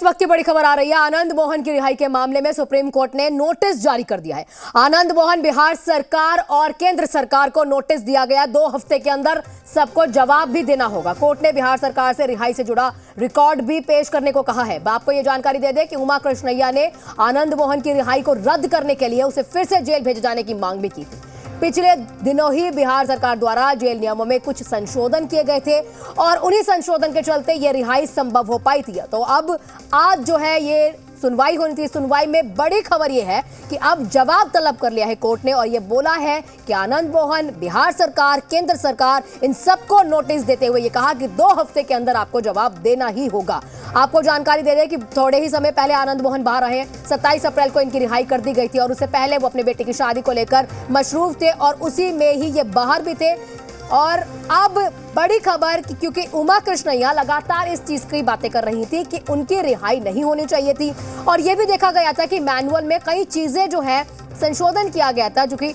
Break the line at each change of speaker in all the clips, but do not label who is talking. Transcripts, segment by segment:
वक्त की बड़ी खबर आ रही है। आनंद मोहन की रिहाई के मामले में सुप्रीम कोर्ट ने नोटिस जारी कर दिया है। आनंद मोहन, बिहार सरकार और केंद्र सरकार को नोटिस दिया गया। 2 हफ्ते के अंदर सबको जवाब भी देना होगा। कोर्ट ने बिहार सरकार से रिहाई से जुड़ा रिकॉर्ड भी पेश करने को कहा है। आपको यह जानकारी दे दें कि उमा कृष्णैया ने आनंद मोहन की रिहाई को रद्द करने के लिए उसे फिर से जेल भेजे जाने की मांग भी की थी। पिछले दिनों ही बिहार सरकार द्वारा जेल नियमों में कुछ संशोधन किए गए थे और उन्हीं संशोधन के चलते ये रिहाई संभव हो पाई थी। तो अब आज जो है ये सुनवाई होनी थी। सुनवाई में बड़ी खबर ये है कि अब जवाब तलब कर लिया है कोर्ट ने और ये बोला है कि आनंद मोहन, बिहार सरकार, केंद्र सरकार, इन सबको नोटिस देते हुए ये कहा कि 2 हफ्ते के अंदर आपको जवाब देना ही होगा। आपको जानकारी दे दें कि थोड़े ही समय पहले आनंद मोहन बाहर रहे। 27 अप्रैल को इनकी रिहाई कर दी गई थी और उससे पहले वो अपने बेटे की शादी को लेकर मशरूफ थे और उसी में ही ये बाहर भी थे। और अब बड़ी खबर कि क्योंकि उमा कृष्णैया लगातार इस चीज की बातें कर रही थी कि उनकी रिहाई नहीं होनी चाहिए थी और यह भी देखा गया था कि मैनुअल में कई चीजें जो है संशोधन किया गया था, जो कि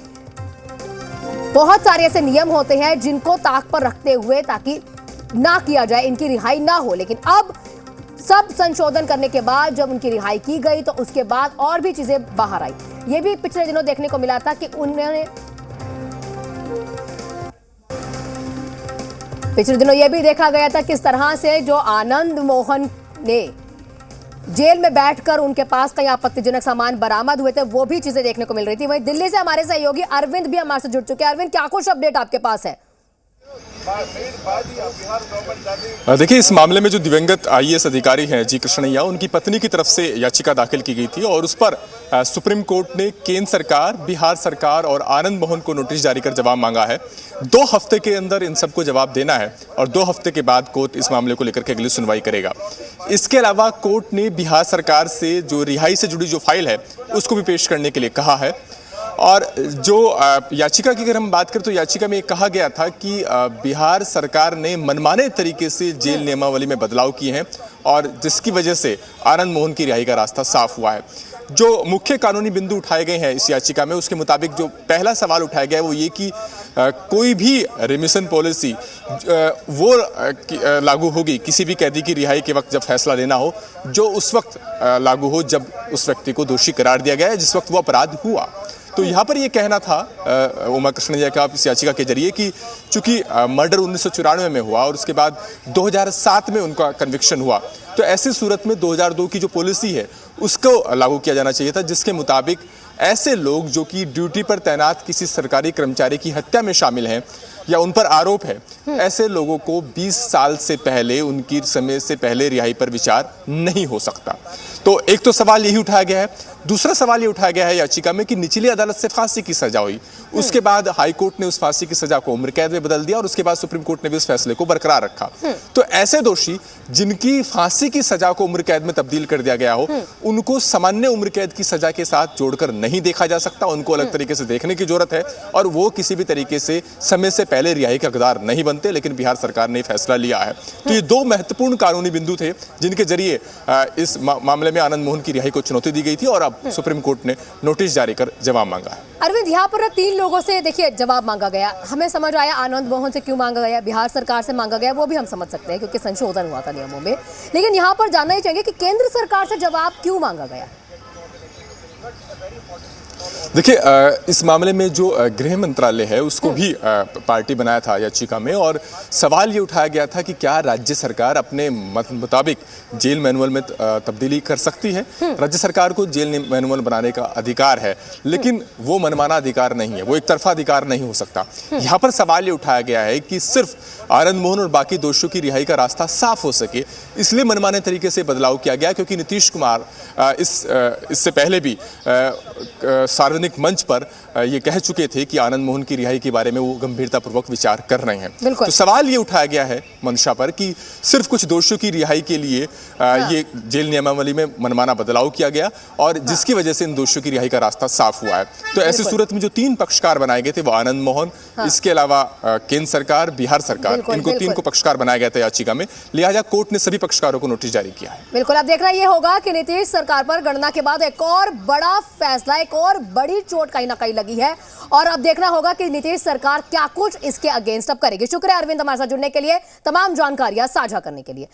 बहुत सारे ऐसे नियम होते हैं जिनको ताक पर रखते हुए ताकि ना किया जाए, इनकी रिहाई ना हो। लेकिन अब सब संशोधन करने के बाद जब उनकी रिहाई की गई तो उसके बाद और भी चीजें बाहर आई। ये भी पिछले दिनों देखने को मिला था कि उन्होंने पिछले दिनों यह भी देखा गया था किस तरह से जो आनंद मोहन ने जेल में बैठकर उनके पास कई आपत्तिजनक सामान बरामद हुए थे, वो भी चीजें देखने को मिल रही थी। वहीं दिल्ली से हमारे सहयोगी अरविंद भी हमारे से जुड़ चुके हैं। अरविंद, क्या कुछ अपडेट आपके पास है?
देखिए, इस मामले में जो दिवंगत आईएएस अधिकारी हैं जी कृष्णैया, उनकी पत्नी की तरफ से याचिका दाखिल की गई थी और उस पर सुप्रीम कोर्ट ने केंद्र सरकार, बिहार सरकार और आनंद मोहन को नोटिस जारी कर जवाब मांगा है। 2 हफ्ते के अंदर इन सबको जवाब देना है और 2 हफ्ते के बाद कोर्ट इस मामले को लेकर के अगली सुनवाई करेगा। इसके अलावा कोर्ट ने बिहार सरकार से जो रिहाई से जुड़ी जो फाइल है उसको भी पेश करने के लिए कहा है। और जो याचिका की अगर हम बात करें तो याचिका में कहा गया था कि बिहार सरकार ने मनमाने तरीके से जेल नियमावली में बदलाव किए हैं और जिसकी वजह से आनंद मोहन की रिहाई का रास्ता साफ हुआ है। जो मुख्य कानूनी बिंदु उठाए गए हैं इस याचिका में, उसके मुताबिक जो पहला सवाल उठाया गया है वो ये कि कोई भी रिमिशन पॉलिसी वो लागू होगी किसी भी कैदी की रिहाई के वक्त जब फैसला लेना हो, जो उस वक्त लागू हो जब उस व्यक्ति को दोषी करार दिया गया है, जिस वक्त वो अपराध हुआ। तो यहाँ पर ये कहना था उमा कृष्णैया का इस याचिका के जरिए कि चूंकि मर्डर 1994 में हुआ और उसके बाद 2007 में उनका कन्विक्शन हुआ, तो ऐसी सूरत में 2002 की जो पॉलिसी है उसको लागू किया जाना चाहिए था, जिसके मुताबिक ऐसे लोग जो कि ड्यूटी पर तैनात किसी सरकारी कर्मचारी की हत्या में शामिल हैं या उन पर आरोप है, ऐसे लोगों को 20 साल से पहले, उनकी समय से पहले रिहाई पर विचार नहीं हो सकता। तो एक तो सवाल यही उठाया गया है। दूसरा सवाल ये उठाया गया है याचिका में कि निचली अदालत से फांसी की सजा हुई, उसके बाद हाई कोर्ट ने उस फांसी की सजा को उम्र कैद में बदल दिया और उसके बाद सुप्रीम कोर्ट ने भी उस फैसले को बरकरार रखा। तो ऐसे दोषी जिनकी फांसी की सजा को उम्र कैद में तब्दील कर दिया गया हो, उनको सामान्य उम्र कैद की सजा के साथ जोड़कर नहीं देखा जा सकता। उनको अलग तरीके से देखने की जरूरत है और वो किसी भी तरीके से समय से पहले रिहाई के हकदार नहीं बनते। लेकिन बिहार सरकार ने फैसला लिया है। तो ये 2 महत्वपूर्ण कानूनी बिंदु थे जिनके जरिए इस मामले में आनंद मोहन की रिहाई को चुनौती दी गई थी और अब सुप्रीम कोर्ट ने नोटिस जारी कर जवाब मांगा है।
अरविंद, यहाँ पर 3 लोगों से देखिए जवाब मांगा गया। हमें समझ आया आनंद मोहन से क्यों मांगा गया, बिहार सरकार से मांगा गया, वो भी हम समझ सकते हैं क्योंकि संशोधन हुआ था नियमों में। लेकिन यहाँ पर जानना ही चाहिए कि केंद्र सरकार से जवाब क्यों मांगा गया?
देखिए, इस मामले में जो गृह मंत्रालय है उसको भी पार्टी बनाया था याचिका में और सवाल ये उठाया गया था कि क्या राज्य सरकार अपने मुताबिक जेल मैनुअल में तब्दीली कर सकती है। राज्य सरकार को जेल मैनुअल बनाने का अधिकार है, लेकिन वो मनमाना अधिकार नहीं है, वो एक तरफा अधिकार नहीं हो सकता। यहाँ पर सवाल ये उठाया गया है कि सिर्फ आनंद मोहन और बाकी दोषियों की रिहाई का रास्ता साफ हो सके, इसलिए मनमाने तरीके से बदलाव किया गया, क्योंकि नीतीश कुमार इससे पहले भी सार्वजनिक मंच पर ये कह चुके थे कि आनंद मोहन की रिहाई के बारे में वो गंभीरतापूर्वक विचार कर रहे हैं। तो सवाल ये उठाया गया है मंशा पर कि सिर्फ कुछ दोषियों की रिहाई के लिए ये जेल नियमावली में मनमाना बदलाव किया गया और जिसकी वजह से इन दोषियों की रिहाई का रास्ता साफ हुआ है। तो ऐसी सूरत में जो 3 पक्षकार बनाए गए थे वो आनंद मोहन, इसके अलावा केंद्र सरकार, बिहार सरकार, इनको 3 को पक्षकार बनाया गया था याचिका में। लिहाजा कोर्ट ने सभी पक्षकारों को नोटिस जारी किया है।
बिल्कुल, अब देखना ये होगा कि नीतीश सरकार पर गणना के बाद एक और बड़ा फैसला, एक और बड़ी चोट कहीं ना कहीं लगी है और अब देखना होगा कि नीतीश सरकार क्या कुछ इसके अगेंस्ट अब करेगी। शुक्रिया अरविंद हमारे साथ जुड़ने के लिए, तमाम जानकारियां साझा करने के लिए।